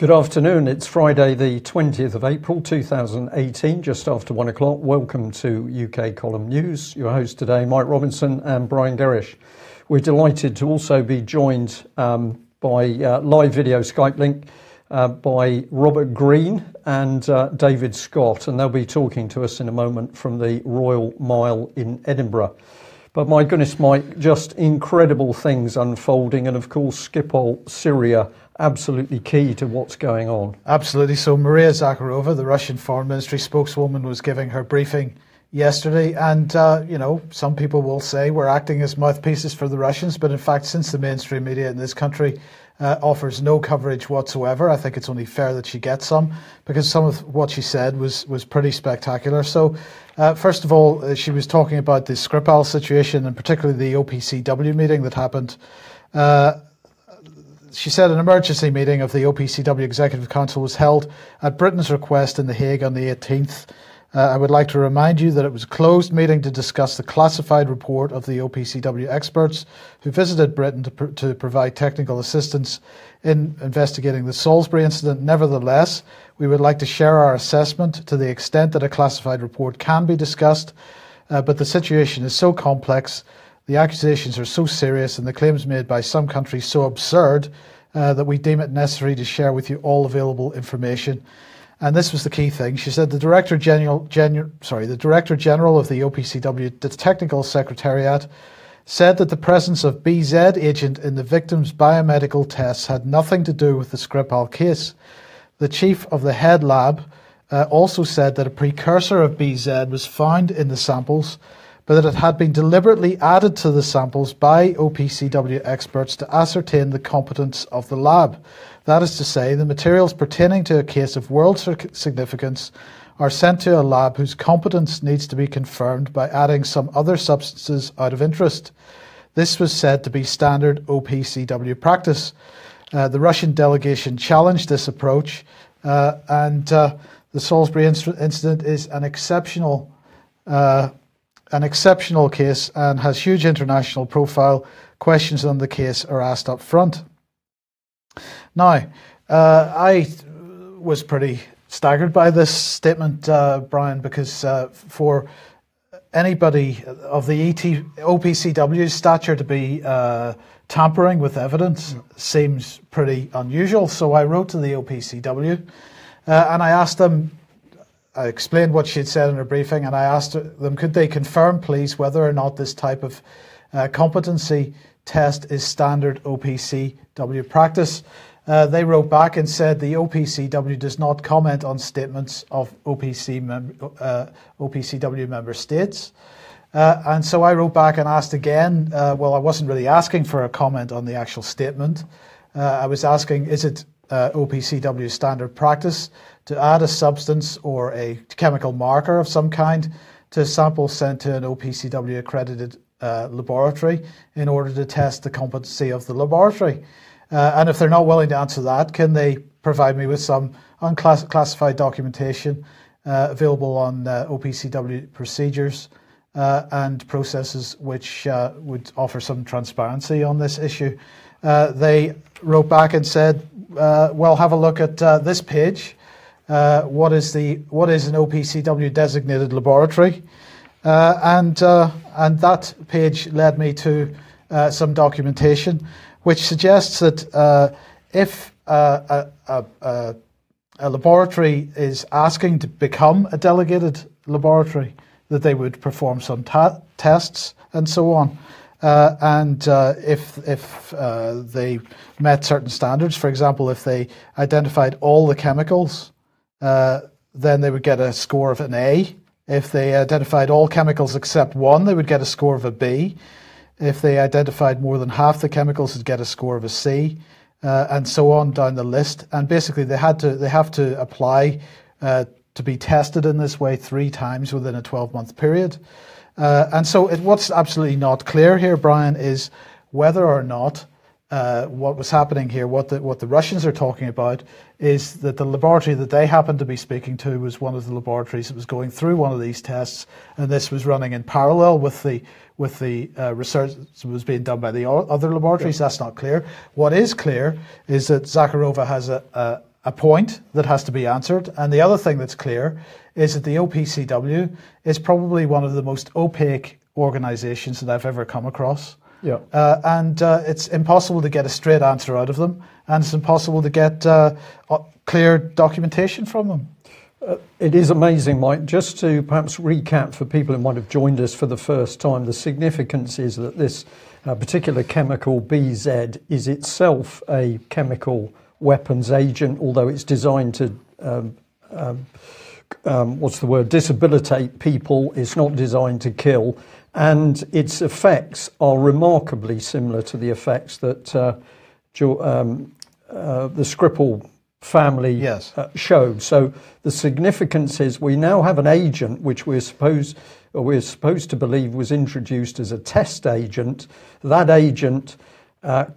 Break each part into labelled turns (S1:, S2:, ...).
S1: Good afternoon. It's Friday, the 20th of April 2018, just after 1 o'clock. Welcome to UK Column News. Your host today, Mike Robinson and Brian Gerrish. We're delighted to also be joined by live video Skype link by Robert Green and David Scott, and they'll be talking to us in a moment from the Royal Mile in Edinburgh. But my goodness, Mike, just incredible things unfolding, and of course Skripal, Syria, absolutely key to what's going on.
S2: Absolutely. So Maria Zakharova, the Russian Foreign Ministry spokeswoman, was giving her briefing yesterday, and some people will say we're acting as mouthpieces for the Russians, but in fact, since the mainstream media in this country offers no coverage whatsoever, I think it's only fair that she gets some, because some of what she said was pretty spectacular. So first of all, she was talking about the Skripal situation, and particularly the OPCW meeting that happened. She said an emergency meeting of the OPCW Executive Council was held at Britain's request in The Hague on the 18th. I would like to remind you that it was a closed meeting to discuss the classified report of the OPCW experts who visited Britain to provide technical assistance in investigating the Salisbury incident. Nevertheless, we would like to share our assessment to the extent that a classified report can be discussed, but the situation is so complex, the accusations are so serious, and the claims made by some countries so absurd that we deem it necessary to share with you all available information. And this was the key thing. She said the Director General of the OPCW, the Technical Secretariat, said that the presence of BZ agent in the victim's biomedical tests had nothing to do with the Skripal case. The chief of the head lab also said that a precursor of BZ was found in the samples, but that it had been deliberately added to the samples by OPCW experts to ascertain the competence of the lab. That is to say, the materials pertaining to a case of world significance are sent to a lab whose competence needs to be confirmed by adding some other substances out of interest. This was said to be standard OPCW practice. The Russian delegation challenged this approach, and the Salisbury incident is an exceptional case and has huge international profile. Questions on the case are asked up front. Now, I was pretty staggered by this statement, Brian, because for anybody of the OPCW's stature to be tampering with evidence seems pretty unusual. So I wrote to the OPCW and I asked them, I explained what she had said in her briefing, and I asked them, could they confirm, please, whether or not this type of competency test is standard OPCW practice. They wrote back and said the OPCW does not comment on statements of OPCW member states. And so I wrote back and asked again, I wasn't really asking for a comment on the actual statement. I was asking, is it OPCW standard practice to add a substance or a chemical marker of some kind to samples sent to an OPCW accredited laboratory in order to test the competency of the laboratory? And if they're not willing to answer that, can they provide me with some unclassified documentation available on OPCW procedures and processes which would offer some transparency on this issue? They wrote back and said, well, have a look at this page. What is an OPCW designated laboratory? And that page led me to some documentation which suggests that if a laboratory is asking to become a delegated laboratory, that they would perform some tests and so on. And if they met certain standards, for example, if they identified all the chemicals, then they would get a score of an A. If they identified all chemicals except one, they would get a score of a B. If they identified more than half the chemicals, they'd get a score of a C, and so on down the list. And basically, they have to apply to be tested in this way 3 times within a 12-month period. And so what's absolutely not clear here, Brian, is whether or not what was happening here, what the Russians are talking about, is that the laboratory that they happened to be speaking to was one of the laboratories that was going through one of these tests, and this was running in parallel with the research that was being done by the other laboratories. That's not clear. What is clear is that Zakharova has a a point that has to be answered. And the other thing that's clear is that the OPCW is probably one of the most opaque organisations that I've ever come across.
S1: Yeah.
S2: And it's impossible to get a straight answer out of them, and it's impossible to get clear documentation from them.
S1: It is amazing, Mike. Just to perhaps recap for people who might have joined us for the first time, the significance is that this particular chemical, BZ, is itself a chemical weapons agent, although it's designed to disabilitate people. It's not designed to kill, and its effects are remarkably similar to the effects that the Skripal family showed. So the significance is we now have an agent which we're supposed to believe was introduced as a test agent. That agent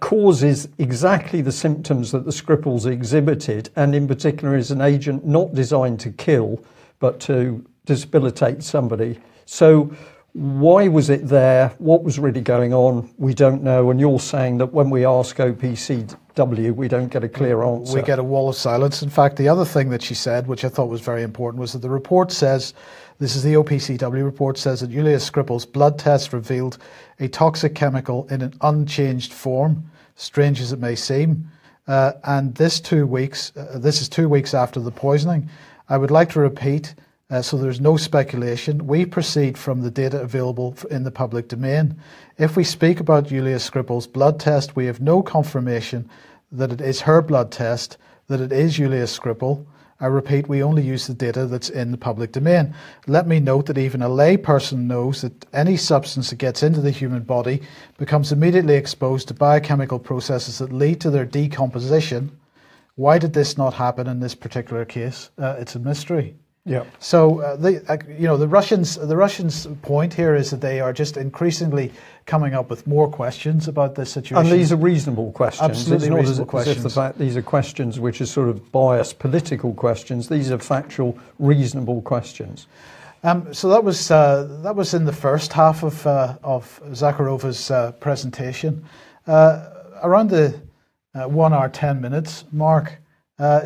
S1: causes exactly the symptoms that the Skripals exhibited, and in particular is an agent not designed to kill but to disabilitate somebody. So why was it there? What was really going on? We don't know. And you're saying that when we ask OPCW, we don't get a clear answer.
S2: We get a wall of silence. In fact, the other thing that she said, which I thought was very important, was that the report says, this is the OPCW report, says that Yulia Skripal's blood test revealed a toxic chemical in an unchanged form, strange as it may seem. And this is 2 weeks after the poisoning. I would like to repeat, so there's no speculation, we proceed from the data available in the public domain. If we speak about Yulia Skripal's blood test, we have no confirmation that it is her blood test, that it is Yulia Skripal. I repeat, we only use the data that's in the public domain. Let me note that even a lay person knows that any substance that gets into the human body becomes immediately exposed to biochemical processes that lead to their decomposition. Why did this not happen in this particular case? It's a mystery.
S1: Yeah.
S2: So the Russians' point here is that they are just increasingly coming up with more questions about this situation.
S1: And these are reasonable questions.
S2: Absolutely reasonable questions.
S1: As if these are questions which are sort of biased political questions. These are factual, reasonable questions.
S2: So that was in the first half of Zakharova's presentation. Around the 1 hour 10 minutes mark,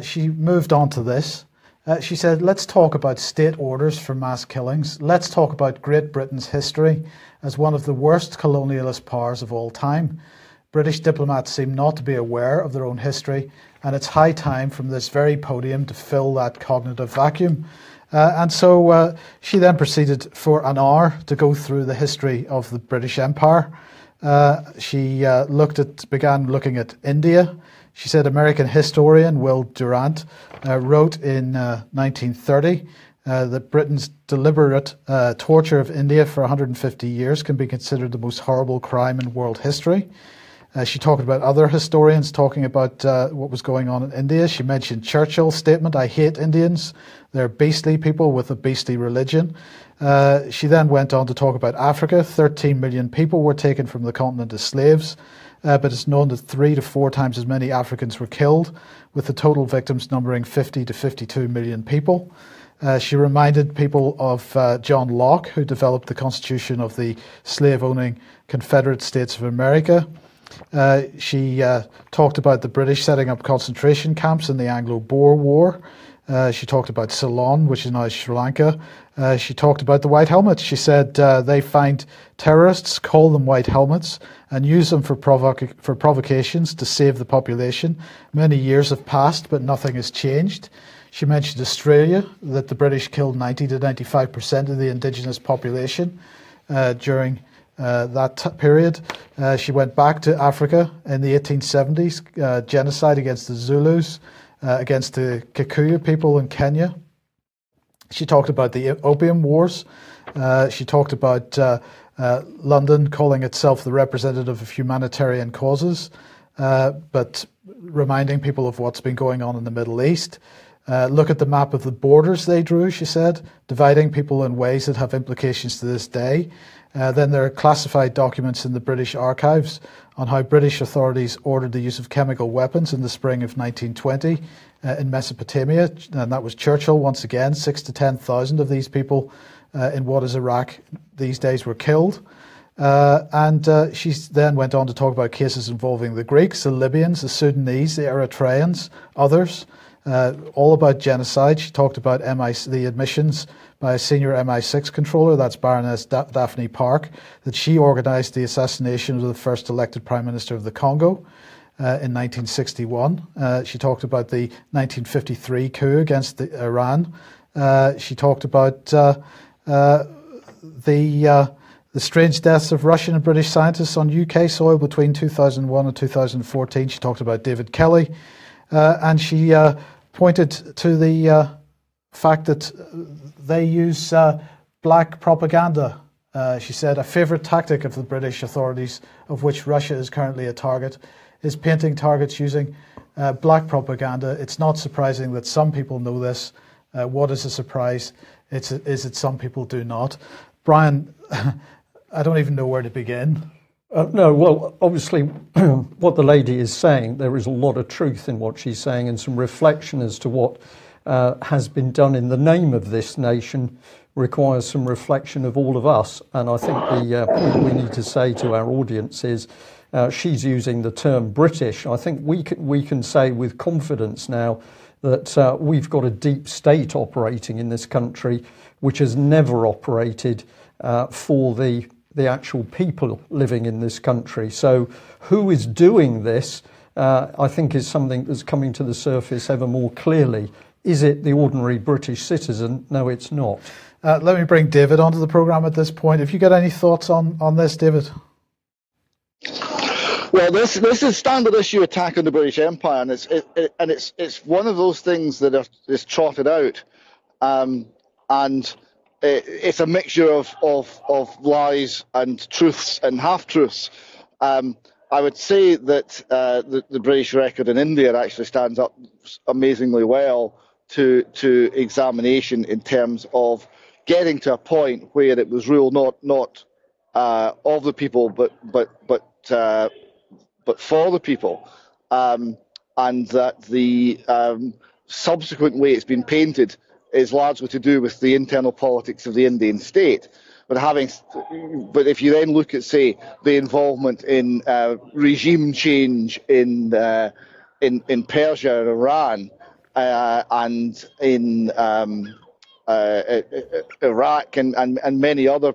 S2: she moved on to this. She said, let's talk about state orders for mass killings. Let's talk about Great Britain's history as one of the worst colonialist powers of all time. British diplomats seem not to be aware of their own history, and it's high time from this very podium to fill that cognitive vacuum. And so she then proceeded for an hour to go through the history of the British Empire. She began looking at India. She said American historian Will Durant wrote in 1930 that Britain's deliberate torture of India for 150 years can be considered the most horrible crime in world history. She talked about other historians talking about what was going on in India. She mentioned Churchill's statement, "I hate Indians. They're beastly people with a beastly religion." She then went on to talk about Africa. 13 million people were taken from the continent as slaves. But it's known that 3 to 4 times as many Africans were killed, with the total victims numbering 50 to 52 million people. She reminded people of John Locke, who developed the Constitution of the slave-owning Confederate States of America. She talked about the British setting up concentration camps in the Anglo-Boer War. She talked about Ceylon, which is now Sri Lanka. She talked about the White Helmets. She said they find terrorists, call them White Helmets, and use them for provocations to save the population. Many years have passed, but nothing has changed. She mentioned Australia, that the British killed 90 to 95% of the indigenous population during that period. She went back to Africa in the 1870s, genocide against the Zulus, against the Kikuyu people in Kenya. She talked about the Opium Wars. She talked about London calling itself the representative of humanitarian causes, but reminding people of what's been going on in the Middle East. Look at the map of the borders they drew, she said, dividing people in ways that have implications to this day. Then there are classified documents in the British archives on how British authorities ordered the use of chemical weapons in the spring of 1920 in Mesopotamia. And that was Churchill once again. 6,000 to 10,000 of these people in what is Iraq these days were killed. And she then went on to talk about cases involving the Greeks, the Libyans, the Sudanese, the Eritreans, others. all about genocide. She talked about the admissions by a senior MI6 controller, that's Baroness Daphne Park, that she organised the assassination of the first elected Prime Minister of the Congo in 1961. She talked about the 1953 coup against Iran. She talked about the strange deaths of Russian and British scientists on UK soil between 2001 and 2014. She talked about David Kelly. And she pointed to the fact that they use black propaganda. She said a favourite tactic of the British authorities, of which Russia is currently a target, is painting targets using black propaganda. It's not surprising that some people know this. What is a surprise? Is that some people do not. Brian, I don't even know where to begin.
S1: No, well, obviously, what the lady is saying, there is a lot of truth in what she's saying, and some reflection as to what has been done in the name of this nation requires some reflection of all of us. And I think the point we need to say to our audience is she's using the term British. I think we can say with confidence now that we've got a deep state operating in this country, which has never operated for the actual people living in this country. So who is doing this, I think, is something that's coming to the surface ever more clearly. Is it the ordinary British citizen? No, it's not.
S2: Let me bring David onto the programme at this point. Have you got any thoughts on this, David?
S3: Well, this is standard issue attack on the British Empire, and it's one of those things that is trotted out, and it's a mixture of lies and truths and half-truths. I would say that the British record in India actually stands up amazingly well to examination in terms of getting to a point where it was ruled not of the people, but for the people, and that the subsequent way it's been painted is largely to do with the internal politics of the Indian state. But if you then look at, say, the involvement in regime change in Persia and Iran, and in Iraq and many other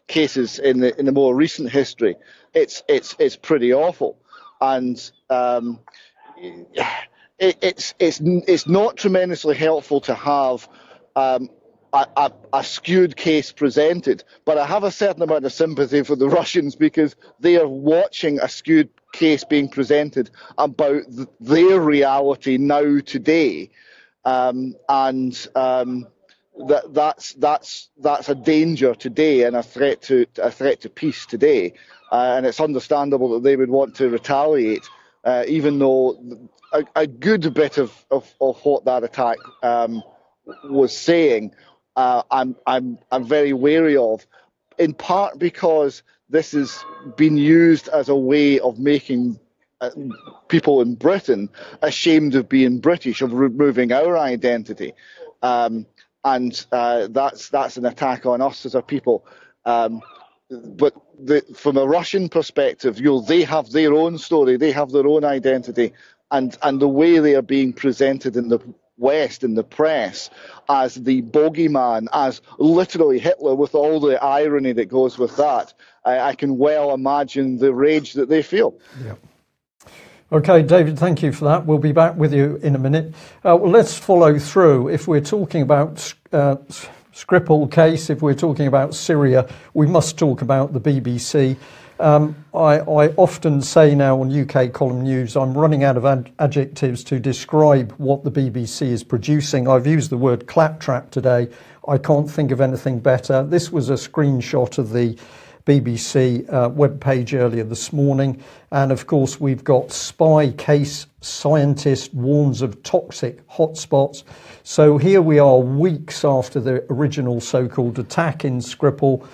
S3: cases in the more recent history, it's pretty awful, and it's not tremendously helpful to have a skewed case presented. But I have a certain amount of sympathy for the Russians, because they are watching a skewed case being presented about their reality now today, and that's a danger today and a threat to peace today, and it's understandable that they would want to retaliate, even though a good bit of what that attack was saying, I'm very wary of, in part because this has been used as a way of making people in Britain ashamed of being British, of removing our identity, and that's an attack on us as a people. But from a Russian perspective, they have their own story, they have their own identity, and the way they are being presented in the West, in the press, as the bogeyman, as literally Hitler, with all the irony that goes with that, I can well imagine the rage that they feel.
S1: Yeah. Okay, David, thank you for that. We'll be back with you in a minute. Well, let's follow through. If we're talking about Skripal case, if we're talking about Syria, we must talk about the BBC. I often say now on UK Column News, I'm running out of adjectives to describe what the BBC is producing. I've used the word claptrap today. I can't think of anything better. This was a screenshot of the BBC webpage earlier this morning. And of course, we've got spy case scientist warns of toxic hotspots. So here we are, weeks after the original so-called attack in Skripal.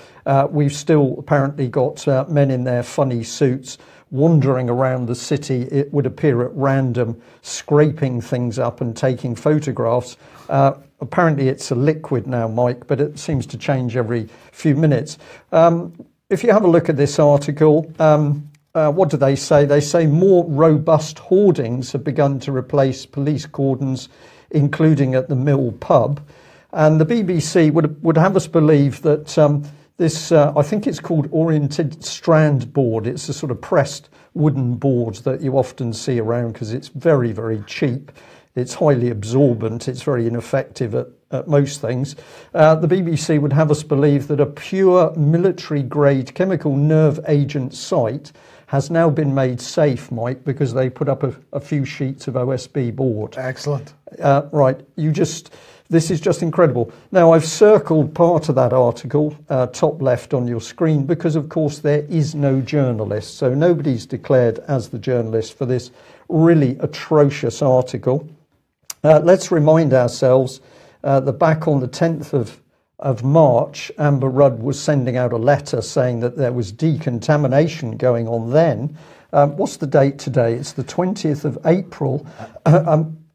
S1: We've still apparently got men in their funny suits wandering around the city, it would appear at random, scraping things up and taking photographs. Apparently it's a liquid now, Mike, but it seems to change every few minutes. If you have a look at this article, what do they say? They say more robust hoardings have begun to replace police cordons, including at the Mill pub. And the BBC would have us believe that this, I think it's called oriented strand board. It's a sort of pressed wooden board that you often see around because it's very, very cheap. It's highly absorbent. It's very ineffective at most things. The BBC would have us believe that a pure military-grade chemical nerve agent site has now been made safe, Mike, because they put up a few sheets of OSB board.
S2: Excellent.
S1: Right, this is just incredible. Now, I've circled part of that article, top left on your screen, because, of course, there is no journalist. So nobody's declared as the journalist for this really atrocious article. Let's remind ourselves that back on the 10th of March, Amber Rudd was sending out a letter saying that there was decontamination going on then. What's the date today? It's the 20th of April.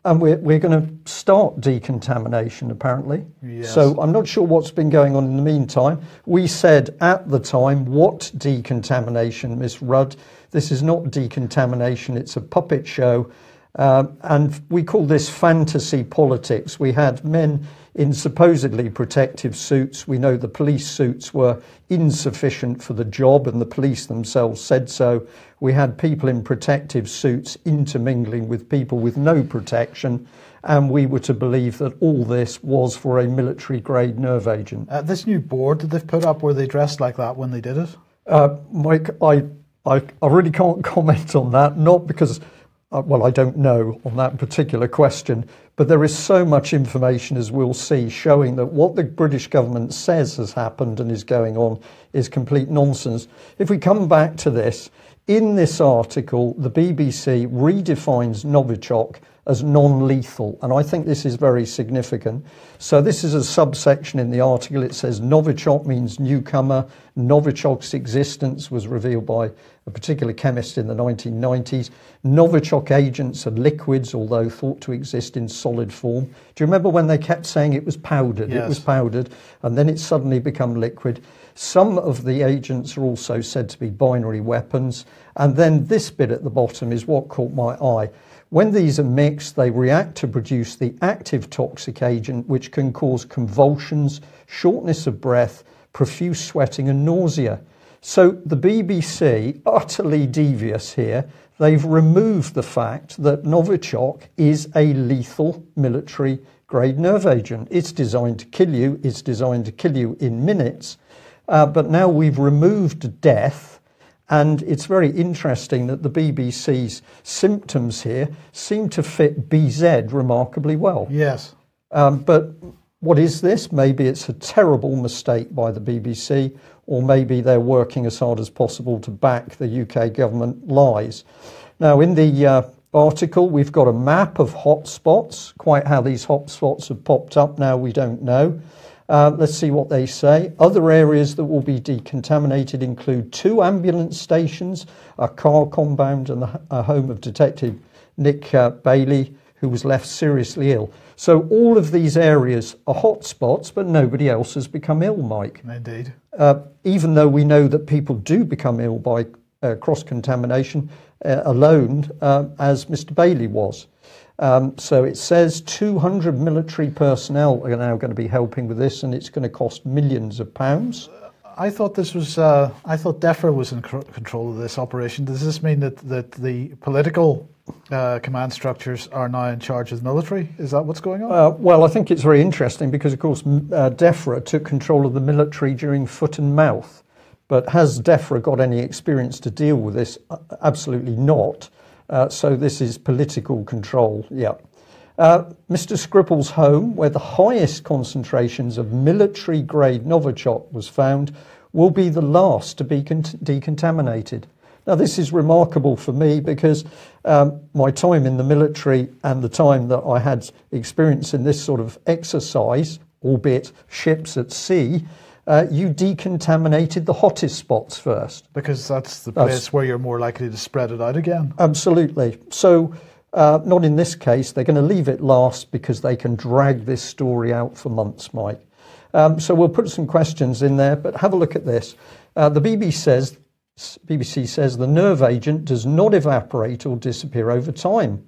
S1: And we're going to start decontamination, apparently.
S2: Yes.
S1: So I'm not sure what's been going on in the meantime. We said at the time, what decontamination, Miss Rudd? This is not decontamination, it's a puppet show. And we call this fantasy politics. We had men in supposedly protective suits. We know the police suits were insufficient for the job, and the police themselves said so. We had people in protective suits intermingling with people with no protection, and we were to believe that all this was for a military-grade nerve agent.
S2: This new board that they've put up, were they dressed like that when they did it?
S1: Mike, I really can't comment on that, not because... well, I don't know on that particular question, but there is so much information, as we'll see, showing that what the British government says has happened and is going on is complete nonsense. If we come back to this, in this article, the BBC redefines Novichok as non-lethal, and I think this is very significant. So this is a subsection in the article. It says Novichok means newcomer. Novichok's existence was revealed by a particular chemist in the 1990s. Novichok agents are liquids, although thought to exist in solid form. Do you remember when they kept saying it was powdered?
S2: Yes.
S1: It was powdered, and then it's suddenly become liquid. Some of the agents are also said to be binary weapons. And then this bit at the bottom is what caught my eye. When these are mixed, they react to produce the active toxic agent, which can cause convulsions, shortness of breath, profuse sweating and nausea. So the BBC, utterly devious here, they've removed the fact that Novichok is a lethal military-grade nerve agent. It's designed to kill you. It's designed to kill you in minutes. But now we've removed death. And it's very interesting that the BBC's symptoms here seem to fit BZ remarkably well.
S2: Yes.
S1: But what is this? Maybe it's a terrible mistake by the BBC, or maybe they're working as hard as possible to back the UK government lies. Now, in the article, we've got a map of hotspots. Quite how these hotspots have popped up now, we don't know. Let's see what they say. Other areas that will be decontaminated include 2 ambulance stations, a car compound, and a home of Detective Nick Bailey, who was left seriously ill. So all of these areas are hotspots, but nobody else has become ill, Mike.
S2: Indeed.
S1: Even though we know that people do become ill by cross-contamination alone, as Mr. Bailey was. So it says 200 military personnel are now going to be helping with this, and it's going to cost millions of pounds.
S2: I thought this was. I thought DEFRA was in control of this operation. Does this mean that the political command structures are now in charge of the military? Is that what's going on?
S1: Well, I think it's very interesting because, of course, DEFRA took control of the military during Foot and Mouth. But has DEFRA got any experience to deal with this? Absolutely not. So this is political control, yeah. Mr. Skripal's home, where the highest concentrations of military-grade Novichok was found, will be the last to be decontaminated. Now, this is remarkable for me because my time in the military and the time that I had experience in this sort of exercise, albeit ships at sea, you decontaminated the hottest spots first.
S2: Because that's the place where you're more likely to spread it out again.
S1: Absolutely. So not in this case. They're going to leave it last because they can drag this story out for months, Mike. So we'll put some questions in there, but have a look at this. The BBC BBC says the nerve agent does not evaporate or disappear over time.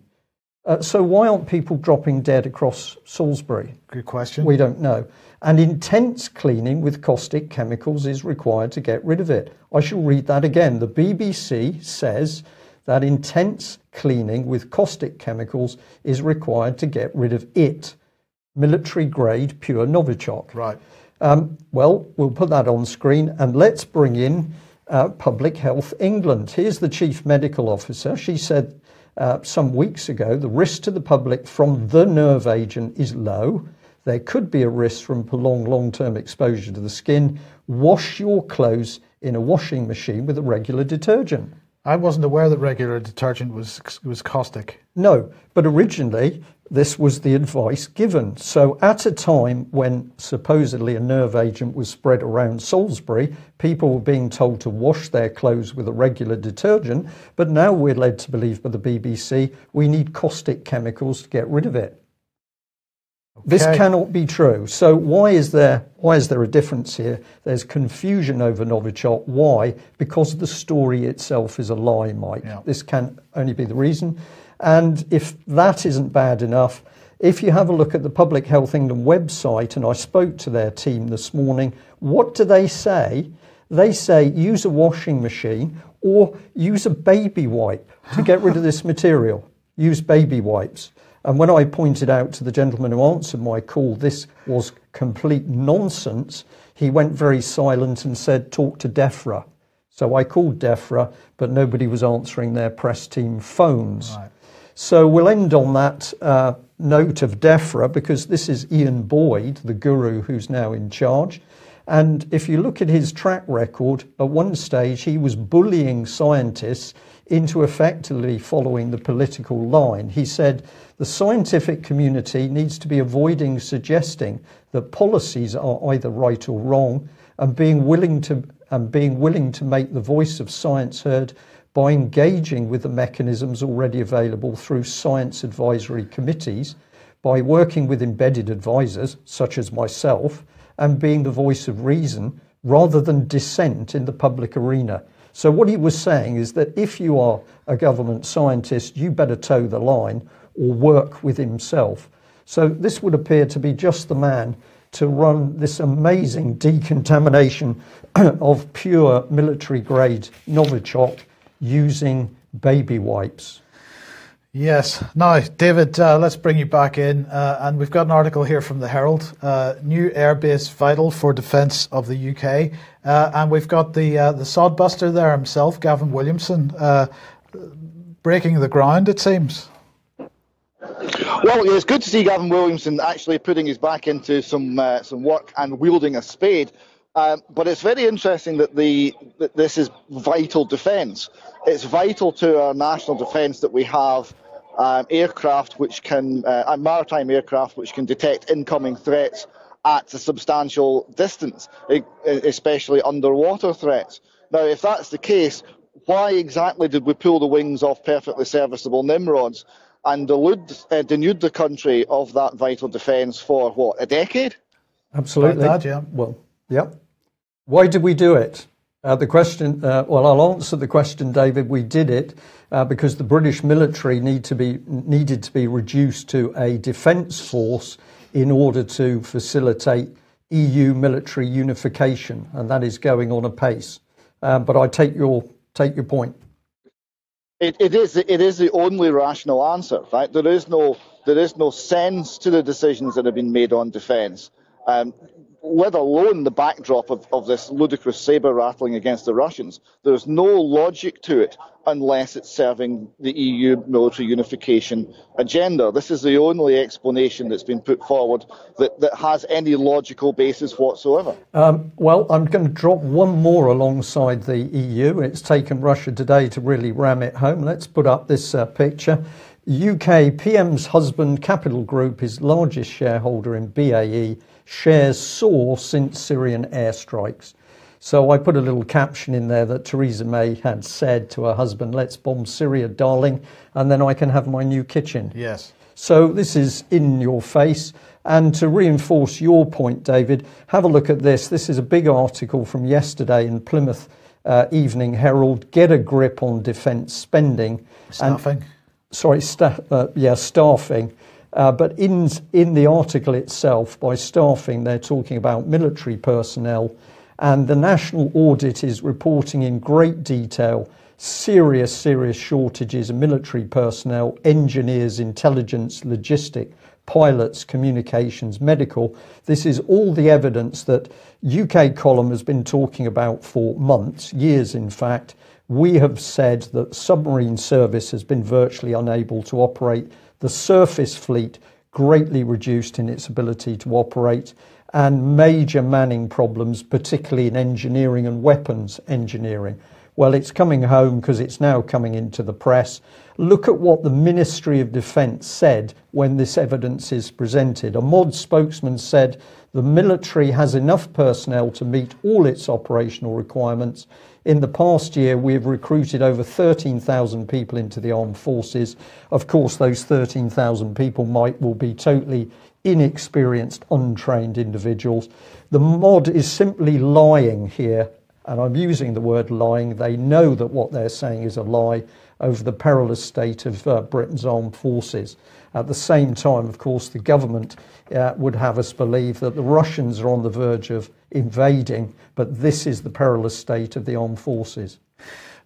S1: So why aren't people dropping dead across Salisbury?
S2: Good question.
S1: We don't know. And intense cleaning with caustic chemicals is required to get rid of it. I shall read that again. The BBC says that intense cleaning with caustic chemicals is required to get rid of it. Military grade pure Novichok.
S2: Right.
S1: Well, we'll put that on screen and let's bring in Public Health England. Here's the Chief Medical Officer. She said some weeks ago, the risk to the public from the nerve agent is low. There could be a risk from prolonged long-term exposure to the skin. Wash your clothes in a washing machine with a regular detergent.
S2: I wasn't aware that regular detergent was caustic.
S1: No, but originally this was the advice given. So at a time when supposedly a nerve agent was spread around Salisbury, people were being told to wash their clothes with a regular detergent, but now we're led to believe by the BBC we need caustic chemicals to get rid of it. Okay. This cannot be true. So why is there a difference here? There's confusion over Novichok. Why? Because the story itself is a lie, Mike. Yeah. This can only be the reason. And if that isn't bad enough, if you have a look at the Public Health England website, and I spoke to their team this morning, what do they say? They say use a washing machine or use a baby wipe to get rid of this material. Use baby wipes. And when I pointed out to the gentleman who answered my call, this was complete nonsense, he went very silent and said, talk to DEFRA. So I called DEFRA, but nobody was answering their press team phones. Right. So we'll end on that note of DEFRA, because this is Ian Boyd, the guru who's now in charge. And if you look at his track record, at one stage he was bullying scientists into effectively following the political line. He said the scientific community needs to be avoiding suggesting that policies are either right or wrong, and being willing to make the voice of science heard by engaging with the mechanisms already available through science advisory committees, by working with embedded advisors such as myself, and being the voice of reason rather than dissent in the public arena. So what he was saying is that if you are a government scientist, you better toe the line or work with himself. So this would appear to be just the man to run this amazing decontamination of pure military grade Novichok using baby wipes.
S2: Yes. Now, David, let's bring you back in. And we've got an article here from the Herald, new airbase vital for defence of the UK. And we've got the sodbuster there himself, Gavin Williamson, breaking the ground, it seems.
S3: Well, it's good to see Gavin Williamson actually putting his back into some work and wielding a spade. But it's very interesting that this is vital defence. It's vital to our national defence that we have aircraft which can, maritime aircraft which can detect incoming threats at a substantial distance, especially underwater threats. Now, if that's the case, why exactly did we pull the wings off perfectly serviceable Nimrods and denude the country of that vital defence for, what, a decade?
S1: Absolutely.
S2: Like that, yeah.
S1: Well, yeah. Why did we do it? The question, I'll answer the question, David. We did it because the British military needed to be reduced to a defence force in order to facilitate EU military unification, and that is going on apace. But I take your point.
S3: It is the only rational answer, right? There is no sense to the decisions that have been made on defence. Let alone the backdrop of this ludicrous sabre rattling against the Russians. There's no logic to it unless it's serving the EU military unification agenda. This is the only explanation that's been put forward that has any logical basis whatsoever.
S1: Well, I'm going to drop one more alongside the EU. It's taken Russia Today to really ram it home. Let's put up this picture. UK PM's husband, Capital Group, his largest shareholder in BAE, shares soar since Syrian airstrikes. So I put a little caption in there that Theresa May had said to her husband, let's bomb Syria, darling, and then I can have my new kitchen.
S2: Yes.
S1: So this is in your face. And to reinforce your point, David, have a look at this. This is a big article from yesterday in Plymouth Evening Herald, get a grip on defence spending.
S2: Staffing.
S1: Staffing. But in the article itself, by staffing, they're talking about military personnel. And the National Audit is reporting in great detail serious shortages of military personnel, engineers, intelligence, logistic, pilots, communications, medical. This is all the evidence that UK Column has been talking about for months, years in fact. We have said that submarine service has been virtually unable to operate. The surface fleet greatly reduced in its ability to operate, and major manning problems, particularly in engineering and weapons engineering. Well, it's coming home because it's now coming into the press. Look at what the Ministry of Defence said when this evidence is presented. A MOD spokesman said the military has enough personnel to meet all its operational requirements. In the past year, we have recruited over 13,000 people into the armed forces. Of course, those 13,000 people will be totally inexperienced, untrained individuals. The MOD is simply lying here, and I'm using the word lying. They know that what they're saying is a lie over the perilous state of Britain's armed forces. At the same time, of course, the government would have us believe that the Russians are on the verge of invading, but this is the perilous state of the armed forces.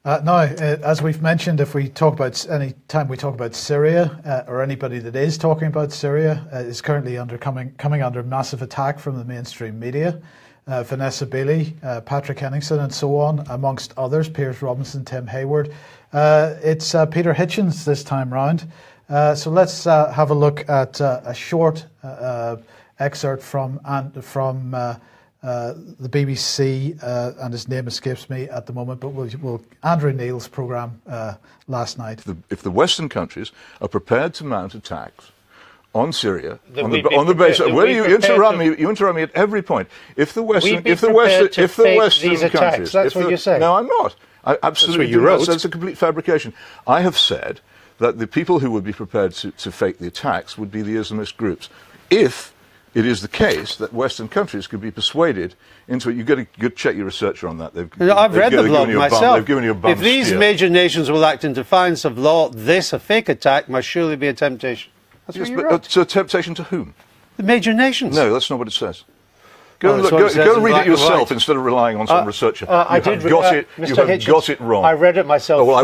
S2: As we've mentioned, if we talk about any time we talk about Syria, or anybody that is talking about Syria, is currently coming under massive attack from the mainstream media. Vanessa Bailey, Patrick Henningsen, and so on, amongst others, Piers Robinson, Tim Hayward. It's Peter Hitchens this time round. So let's have a look at a short excerpt from the BBC, and his name escapes me at the moment, but we'll Andrew Neil's programme last night.
S4: If the Western countries are prepared to mount attacks on Syria, on the basis, you interrupt me at every point. If the Western countries,
S5: that's what you're saying.
S4: No, I'm not. I absolutely do not. That's a complete fabrication. I have said that the people who would be prepared to fake the attacks would be the Islamist groups. If it is the case that Western countries could be persuaded into it, you've got to check your researcher on that.
S5: I've read the blog myself.
S4: They've given you a bum
S5: If these
S4: steer.
S5: major nations will act in defiance of law, this, a fake attack, must surely be a temptation. That's what you wrote.
S4: It's a temptation to whom?
S5: The major nations.
S4: No, that's not what it says. Go and read it yourself instead of relying on some researcher. You have got it wrong.
S5: I read it myself.
S4: I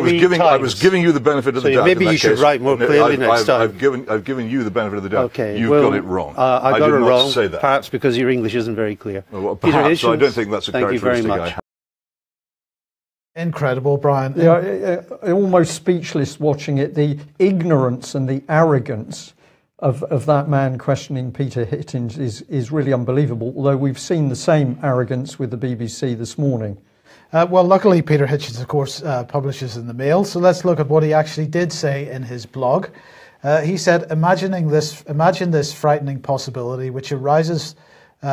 S4: was giving you the benefit of the doubt.
S5: Maybe you should write more clearly next time.
S4: I've given you the benefit of the doubt.
S5: Okay,
S4: You've got it wrong.
S5: I got it wrong.
S4: Say that.
S5: Perhaps because your English isn't very clear.
S4: Well, perhaps. I don't think that's a characteristic I have.
S2: Incredible, Brian.
S1: Yeah, almost speechless watching it. The ignorance and the arrogance of that man questioning Peter Hitchens is really unbelievable, although we've seen the same arrogance with the BBC this morning.
S2: Well, luckily Peter Hitchens, of course, publishes in the Mail, so let's look at what he actually did say in his blog. He said, imagine this frightening possibility which arises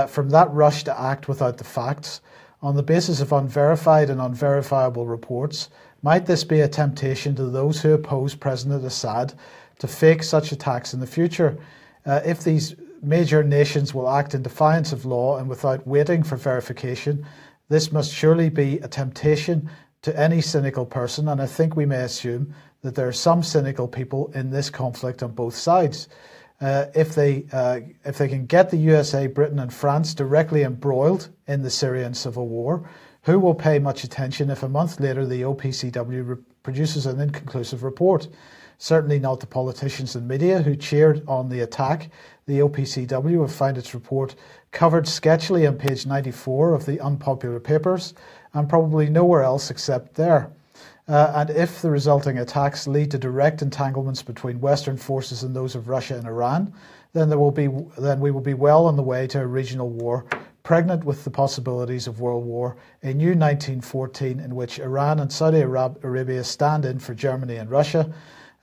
S2: from that rush to act without the facts, on the basis of unverified and unverifiable reports. Might this be a temptation to those who oppose President Assad to fake such attacks in the future? If these major nations will act in defiance of law and without waiting for verification, this must surely be a temptation to any cynical person, and I think we may assume that there are some cynical people in this conflict on both sides. If they can get the USA, Britain and France directly embroiled in the Syrian civil war, who will pay much attention if a month later the OPCW produces an inconclusive report? Certainly not the politicians and media who cheered on the attack. The OPCW have found its report covered sketchily on page 94 of the unpopular papers, and probably nowhere else except there. And if the resulting attacks lead to direct entanglements between Western forces and those of Russia and Iran, then we will be well on the way to a regional war, pregnant with the possibilities of world war, a new 1914 in which Iran and Saudi Arabia stand in for Germany and Russia,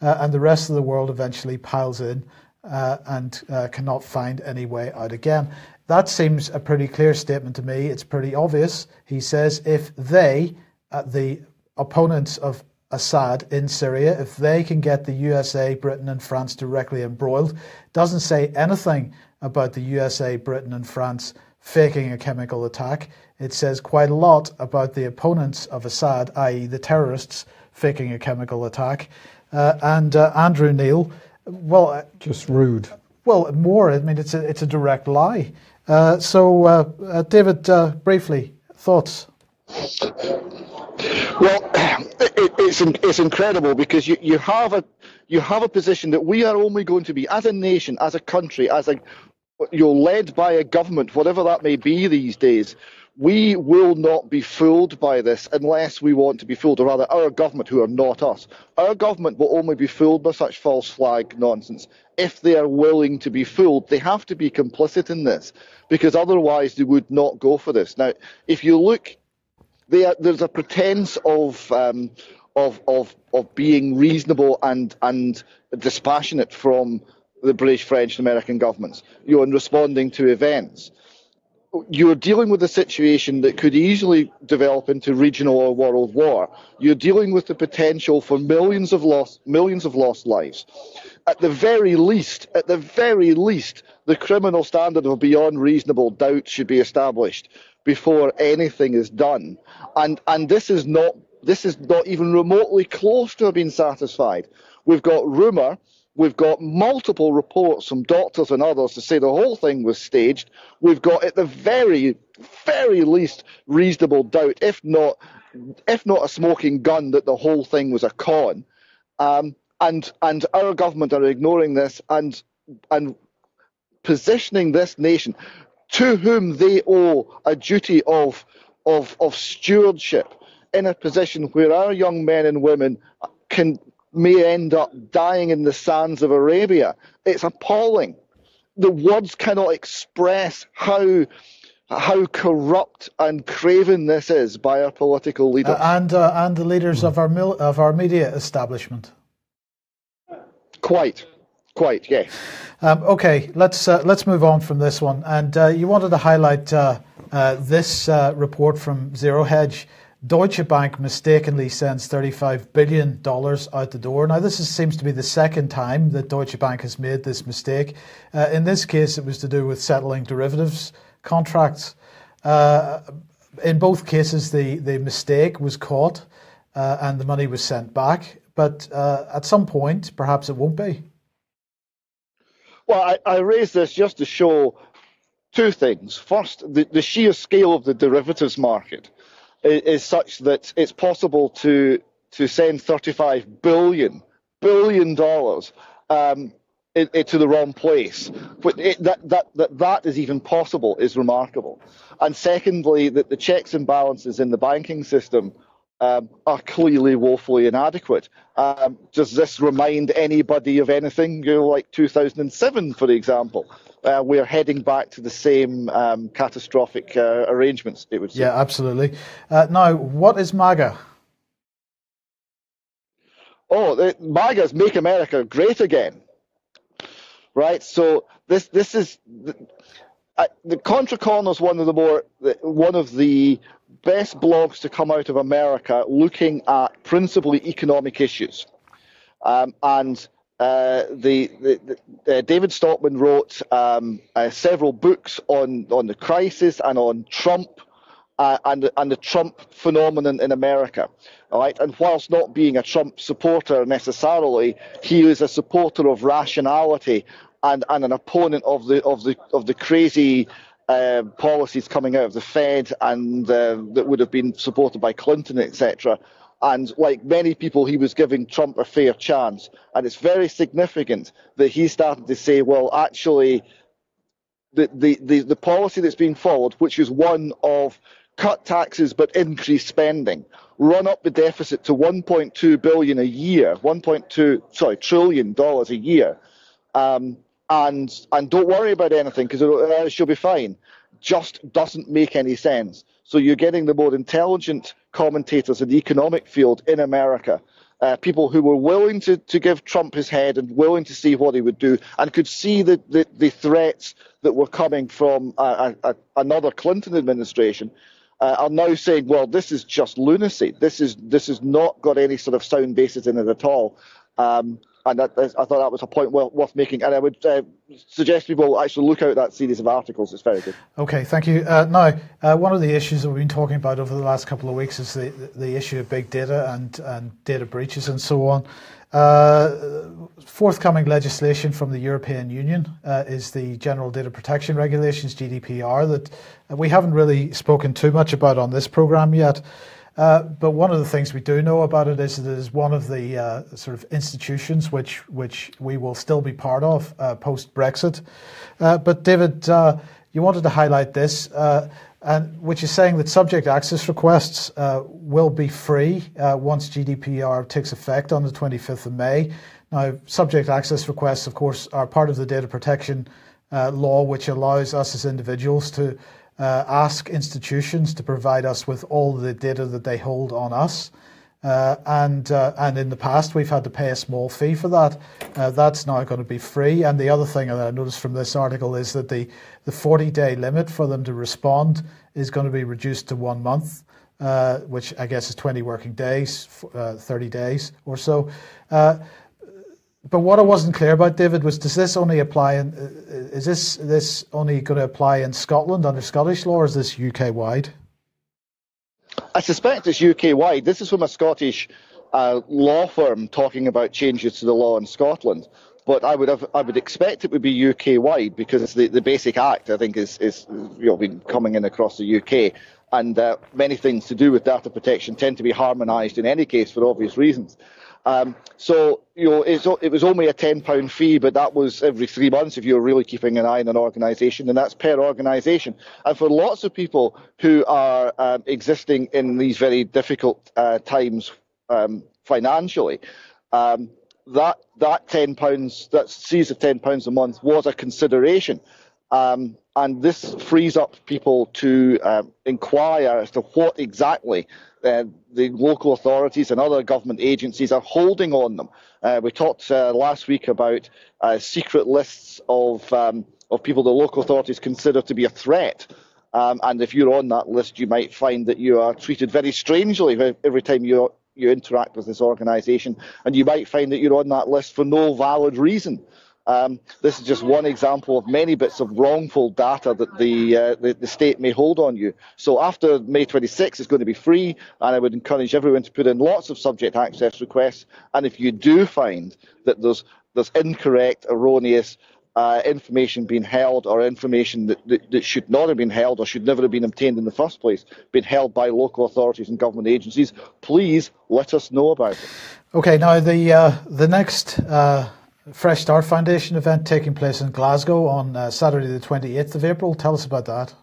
S2: and the rest of the world eventually piles in and cannot find any way out again. That seems a pretty clear statement to me. It's pretty obvious. He says if they, the opponents of Assad in Syria, if they can get the USA, Britain and France directly embroiled, doesn't say anything about the USA, Britain and France faking a chemical attack. It says quite a lot about the opponents of Assad, i.e. the terrorists, faking a chemical attack. And Andrew Neil, well...
S1: Just rude.
S2: Well, more. I mean, it's a direct lie. So, David, briefly, thoughts?
S3: Well, it's incredible because you have a position that we are only going to be, as a nation, as a country, you're led by a government, whatever that may be these days. We will not be fooled by this unless we want to be fooled, or rather our government, who are not us. Our government will only be fooled by such false flag nonsense if they are willing to be fooled. They have to be complicit in this, because otherwise they would not go for this. Now, if you look, there's a pretense of being reasonable and dispassionate from the British, French, and American governments, in responding to events. You're dealing with a situation that could easily develop into regional or world war. You're dealing with the potential for millions of lost lives. At the very least, the criminal standard of beyond reasonable doubt should be established before anything is done. And this is not even remotely close to being satisfied. We've got rumour. We've got multiple reports from doctors and others to say the whole thing was staged. We've got, at the very, very least, reasonable doubt, if not a smoking gun, that the whole thing was a con. And our government are ignoring this and positioning this nation, to whom they owe a duty of stewardship, in a position where our young men and women may end up dying in the sands of Arabia. It's appalling. The words cannot express how corrupt and craven this is by our political leaders
S2: and the leaders of our media establishment.
S3: Quite, yeah.
S2: Okay, let's move on from this one. And you wanted to highlight this report from Zero Hedge. Deutsche Bank mistakenly sends $35 billion out the door. Now, this seems to be the second time that Deutsche Bank has made this mistake. In this case, it was to do with settling derivatives contracts. In both cases, the mistake was caught and the money was sent back. But at some point, perhaps it won't be.
S3: Well, I raised this just to show two things. First, the sheer scale of the derivatives market is such that it's possible to send $35 billion to the wrong place. But that is even possible is remarkable. And secondly, that the checks and balances in the banking system are clearly woefully inadequate. Does this remind anybody of anything like 2007, for example? We're heading back to the same catastrophic arrangements, it would seem.
S2: Yeah, absolutely. Now, what is MAGA?
S3: MAGA is Make America Great Again, right? So this is the Contra Corner is one of the best blogs to come out of America, looking at principally economic issues, and. David Stockman wrote several books on the crisis and on Trump and the Trump phenomenon in America. All right, and whilst not being a Trump supporter necessarily, he is a supporter of rationality and an opponent of the crazy policies coming out of the Fed and that would have been supported by Clinton, etc. And like many people, he was giving Trump a fair chance. And it's very significant that he started to say, well, actually, the policy that's being followed, which is one of cut taxes but increase spending, run up the deficit to $1.2 billion a year, $1.2 trillion a year, and don't worry about anything because she'll be fine, just doesn't make any sense. So you're getting the more intelligent commentators in the economic field in America, people who were willing to give Trump his head and willing to see what he would do and could see the threats that were coming from another Clinton administration, are now saying, well, this is just lunacy. This is not got any sort of sound basis in it at all. I thought that was a point worth making, and I would suggest people actually look out that series of articles. It's very good.
S2: Okay, thank you. Now, one of the issues that we've been talking about over the last couple of weeks is the issue of big data and data breaches and so on. Forthcoming legislation from the European Union is the General Data Protection Regulations, GDPR, that we haven't really spoken too much about on this programme yet. But one of the things we do know about it is that it is one of the sort of institutions which we will still be part of post-Brexit. But David, you wanted to highlight this, and which is saying that subject access requests will be free once GDPR takes effect on the 25th of May. Now, subject access requests, of course, are part of the data protection law, which allows us as individuals to ask institutions to provide us with all the data that they hold on us. And in the past, we've had to pay a small fee for that. That's now going to be free. And the other thing that I noticed from this article is that the 40-day limit for them to respond is going to be reduced to 1 month, which I guess is 20 working days, 30 days or so. But what I wasn't clear about, David, was does this only apply is this only going to apply in Scotland under Scottish law, or is this UK-wide?
S3: I suspect it's UK-wide. This is from a Scottish law firm talking about changes to the law in Scotland. But I would expect it would be UK-wide, because the Basic Act, I think, is been coming in across the UK, and many things to do with data protection tend to be harmonised in any case for obvious reasons. So it was only a £10 fee, but that was every 3 months if you were really keeping an eye on an organisation, and that's per organisation. And for lots of people who are existing in these very difficult times financially, that £10, that series of £10 a month was a consideration. And this frees up people to inquire as to what exactly the local authorities and other government agencies are holding on them. We talked last week about secret lists of people the local authorities consider to be a threat. And if you're on that list, you might find that you are treated very strangely every time you interact with this organisation, and you might find that you're on that list for no valid reason. This is just one example of many bits of wrongful data that the state may hold on you. So after May 26, it's going to be free, and I would encourage everyone to put in lots of subject access requests. And if you do find that there's incorrect, erroneous information being held, or information that should not have been held or should never have been obtained in the first place, being held by local authorities and government agencies, please let us know about it.
S2: Okay, now the next Fresh Start Foundation event taking place in Glasgow on Saturday the 28th of April. Tell us about that.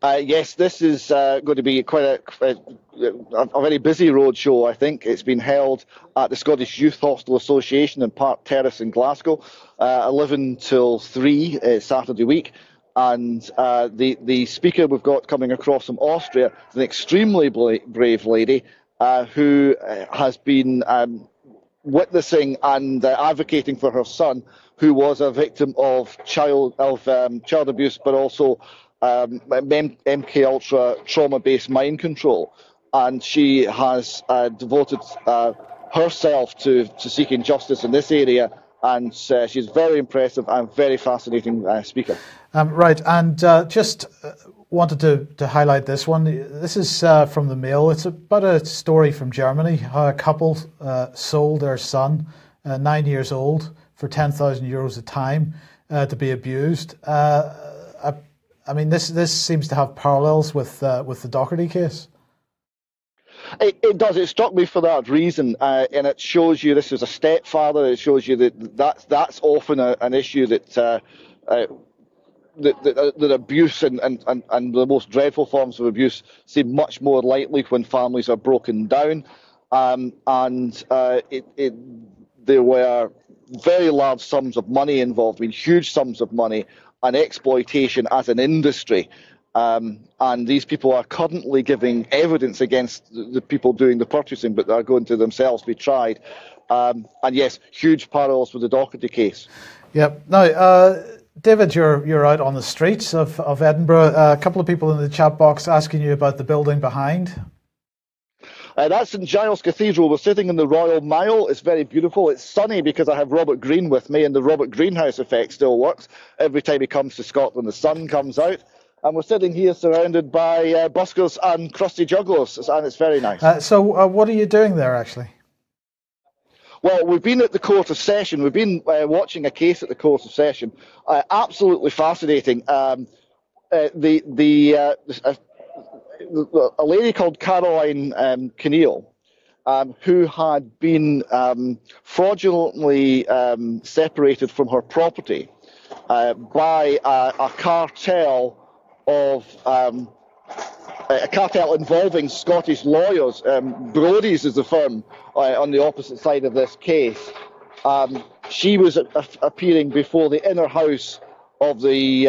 S3: Yes, this is going to be quite a very busy roadshow, I think. It's been held at the Scottish Youth Hostel Association in Park Terrace in Glasgow, 11 till 3 Saturday week. And the speaker we've got coming across from Austria is an extremely brave lady who has been witnessing and advocating for her son, who was a victim of child abuse, but also MK Ultra trauma-based mind control, and she has devoted herself to seeking justice in this area, and she's very impressive and very fascinating speaker.
S2: Right, and just wanted to highlight this one. This is from the Mail. It's about a story from Germany, how a couple sold their son, 9 years old, for €10,000 a time to be abused. I mean, this seems to have parallels with the Doherty case.
S3: It does. It struck me for that reason, and it shows you this is a stepfather. It shows you that's often an issue that abuse and the most dreadful forms of abuse seem much more likely when families are broken down, and there were very large sums of money involved. I mean, huge sums of money. And exploitation as an industry. And these people are currently giving evidence against the people doing the purchasing, but they're going to themselves be tried. And yes, huge parallels with the Doherty case.
S2: Yep. Now, David, you're out on the streets of Edinburgh. A couple of people in the chat box asking you about the building behind.
S3: That's St Giles Cathedral. We're sitting in the Royal Mile. It's very beautiful. It's sunny because I have Robert Greene with me, and the Robert Greenhouse effect still works. Every time he comes to Scotland, the sun comes out. And we're sitting here surrounded by buskers and crusty jugglers, and it's very nice.
S2: So what are you doing there, actually?
S3: Well, we've been at the Court of Session. We've been watching a case at the Court of Session. Absolutely fascinating. A lady called Caroline Kinneal, who had been fraudulently separated from her property by a cartel involving Scottish lawyers. Brodie's is the firm on the opposite side of this case. She was appearing before the inner house of the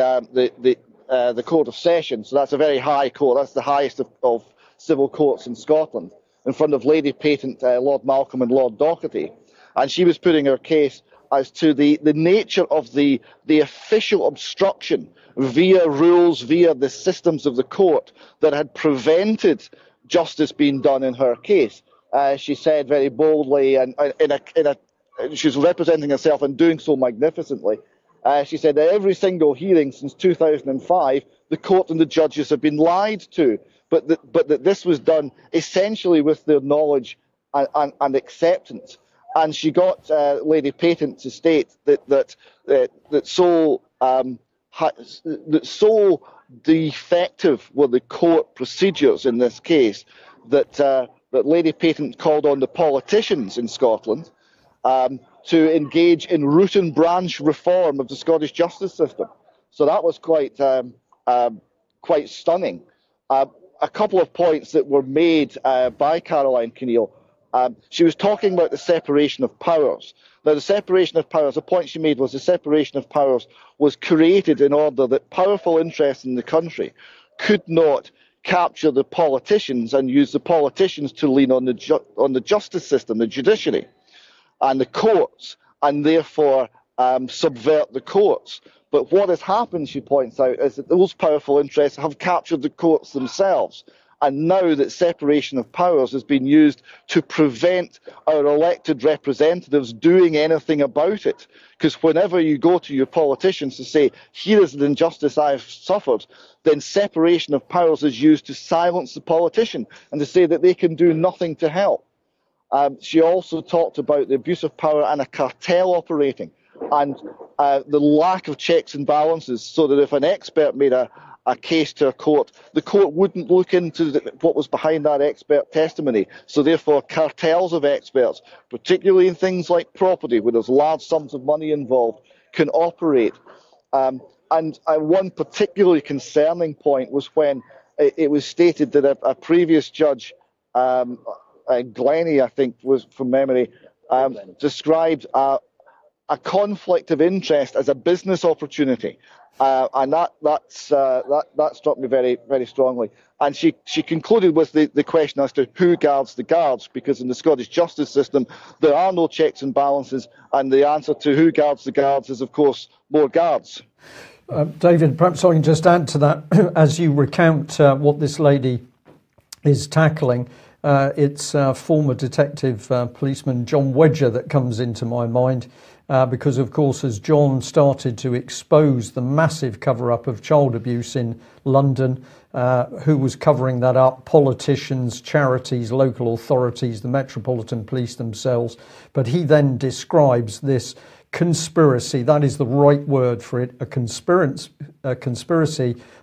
S3: Court of Session. So that's a very high court. That's the highest of civil courts in Scotland, in front of Lady Patent, Lord Malcolm and Lord Docherty. And she was putting her case as to the nature of the official obstruction via rules, via the systems of the court that had prevented justice being done in her case. She said very boldly, and she's representing herself and doing so magnificently. She said that every single hearing since 2005, the court and the judges have been lied to, but that this was done essentially with their knowledge and acceptance. And she got Lady Patent to state that so defective were the court procedures in this case that Lady Patent called on the politicians in Scotland to engage in root and branch reform of the Scottish justice system. So that was quite stunning. A couple of points that were made by Caroline Kinneal. She was talking about the separation of powers. Now, the separation of powers, the point she made was the separation of powers was created in order that powerful interests in the country could not capture the politicians and use the politicians to lean on the justice system, the judiciary, and the courts, and therefore subvert the courts. But what has happened, she points out, is that those powerful interests have captured the courts themselves. And now that separation of powers has been used to prevent our elected representatives doing anything about it. Because whenever you go to your politicians to say, here is the injustice I've suffered, then separation of powers is used to silence the politician and to say that they can do nothing to help. She also talked about the abuse of power and a cartel operating, and the lack of checks and balances, so that if an expert made a case to a court, the court wouldn't look into what was behind that expert testimony. So therefore, cartels of experts, particularly in things like property, where there's large sums of money involved, can operate. And one particularly concerning point was when it was stated that a previous judge, Glennie, I think, was from memory, described a conflict of interest as a business opportunity. And that struck me very, very strongly. And she concluded with the question as to who guards the guards, because in the Scottish justice system there are no checks and balances, and the answer to who guards the guards is, of course, more guards.
S1: David, perhaps I can just add to that as you recount what this lady is tackling. It's former detective policeman John Wedger that comes into my mind. Because, of course, as John started to expose the massive cover-up of child abuse in London, who was covering that up? Politicians, charities, local authorities, the Metropolitan Police themselves. But he then describes this conspiracy, that is the right word for it, a conspiracy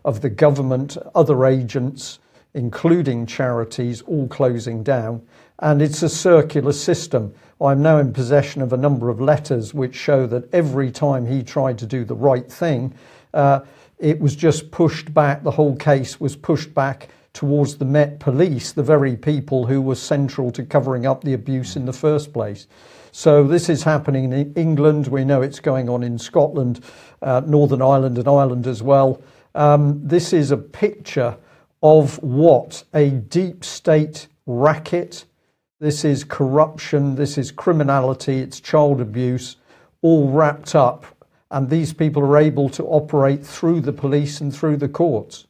S1: of the government, other agents, including charities, all closing down. And it's a circular system. I'm now in possession of a number of letters which show that every time he tried to do the right thing, it was just pushed back. The whole case was pushed back towards the Met Police, the very people who were central to covering up the abuse in the first place. So this is happening in England. We know it's going on in Scotland, Northern Ireland and Ireland as well. This is a picture of what a deep state racket. This is corruption, this is criminality, it's child abuse, all wrapped up. And these people are able to operate through the police and through the courts.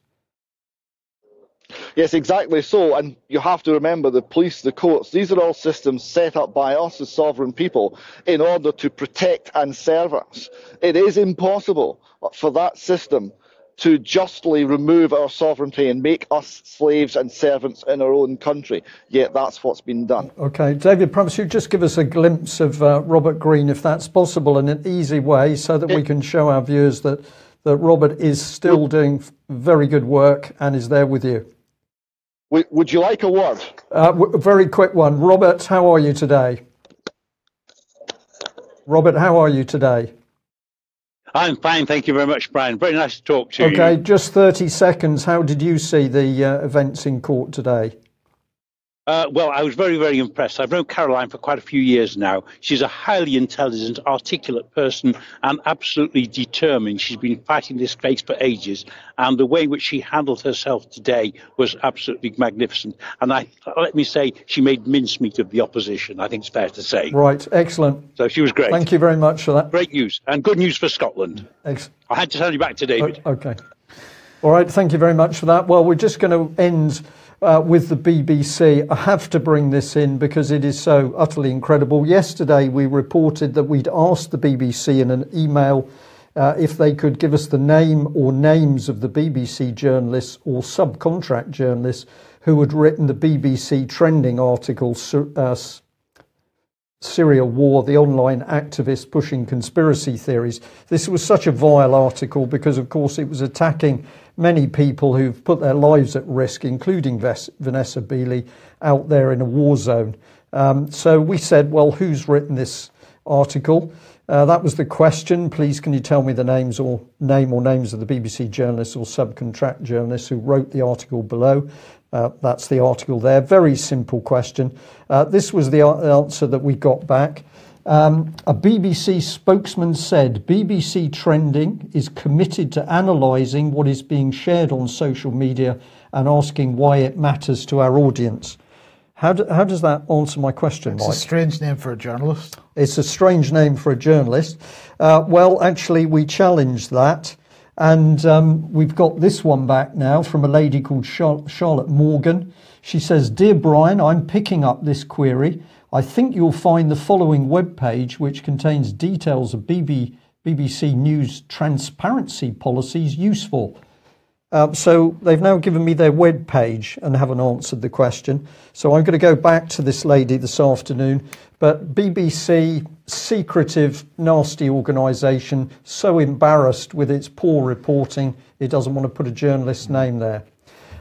S3: Yes, exactly so. And you have to remember the police, the courts, these are all systems set up by us as sovereign people in order to protect and serve us. It is impossible for that system to justly remove our sovereignty and make us slaves and servants in our own country. Yet that's what's been done.
S1: Okay, David, perhaps you just give us a glimpse of Robert Green, if that's possible, in an easy way, so that we can show our viewers that Robert is still doing very good work and is there with you.
S3: Would you like a word?
S1: A very quick one. Robert, how are you today? Robert, how are you today?
S6: I'm fine, thank you very much, Brian. Very nice to talk to you.
S1: Okay, just 30 seconds. How did you see the events in court today?
S6: Well, I was very, very impressed. I've known Caroline for quite a few years now. She's a highly intelligent, articulate person and absolutely determined. She's been fighting this case for ages. And the way in which she handled herself today was absolutely magnificent. And let me say, she made mincemeat of the opposition, I think it's fair to say.
S1: Right, excellent.
S6: So she was great.
S1: Thank you very much for that.
S6: Great news and good news for Scotland. I had to send you back to David.
S1: Okay. All right, thank you very much for that. Well, we're just going to end with the BBC. I have to bring this in because it is so utterly incredible. Yesterday, we reported that we'd asked the BBC in an email if they could give us the name or names of the BBC journalists or subcontract journalists who had written the BBC trending article, Syria War, the online activist pushing conspiracy theories. This was such a vile article because, of course, it was attacking many people who've put their lives at risk, including Vanessa Beeley, out there in a war zone. So we said, well, who's written this article? That was the question. Please, can you tell me the names or names of the BBC journalists or subcontract journalists who wrote the article below? That's the article there. Very simple question. This was the answer that we got back. A BBC spokesman said BBC Trending is committed to analysing what is being shared on social media and asking why it matters to our audience. How does that answer my question, Mike?
S2: It's a strange name for a journalist.
S1: It's a strange name for a journalist. Well, actually, we challenged that. And we've got this one back now from a lady called Charlotte Morgan. She says, "Dear Brian, I'm picking up this query. I think you'll find the following webpage, which contains details of BBC News transparency policies, useful." So they've now given me their web page and haven't answered the question. So I'm going to go back to this lady this afternoon. But BBC, secretive, nasty organisation, so embarrassed with its poor reporting, it doesn't want to put a journalist's name there.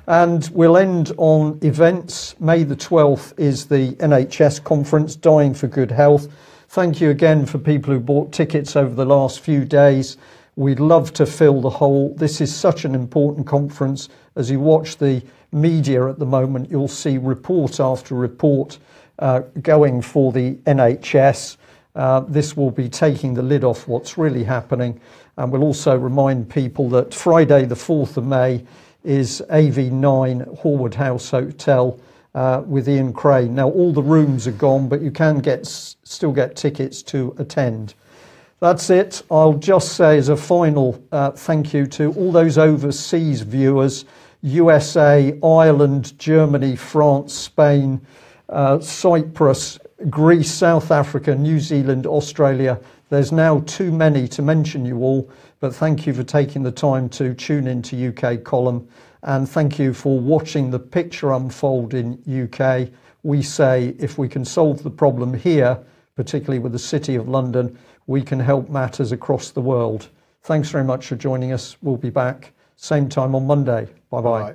S1: And we'll end on events. May the 12th is the NHS conference, Dying for Good Health. Thank you again for people who bought tickets over the last few days. We'd love to fill the hole. This is such an important conference. As you watch the media at the moment, you'll see report after report going for the NHS. This will be taking the lid off what's really happening. And we'll also remind people that Friday the 4th of May is AV9 Horwood House Hotel with Ian Crane. Now, all the rooms are gone, but you can still get tickets to attend. That's it. I'll just say as a final thank you to all those overseas viewers, USA, Ireland, Germany, France, Spain, Cyprus, Greece, South Africa, New Zealand, Australia. There's now too many to mention you all, but thank you for taking the time to tune into UK Column, and thank you for watching the picture unfold in UK. We say if we can solve the problem here, particularly with the City of London, we can help matters across the world. Thanks very much for joining us. We'll be back same time on Monday. Bye-bye. Bye.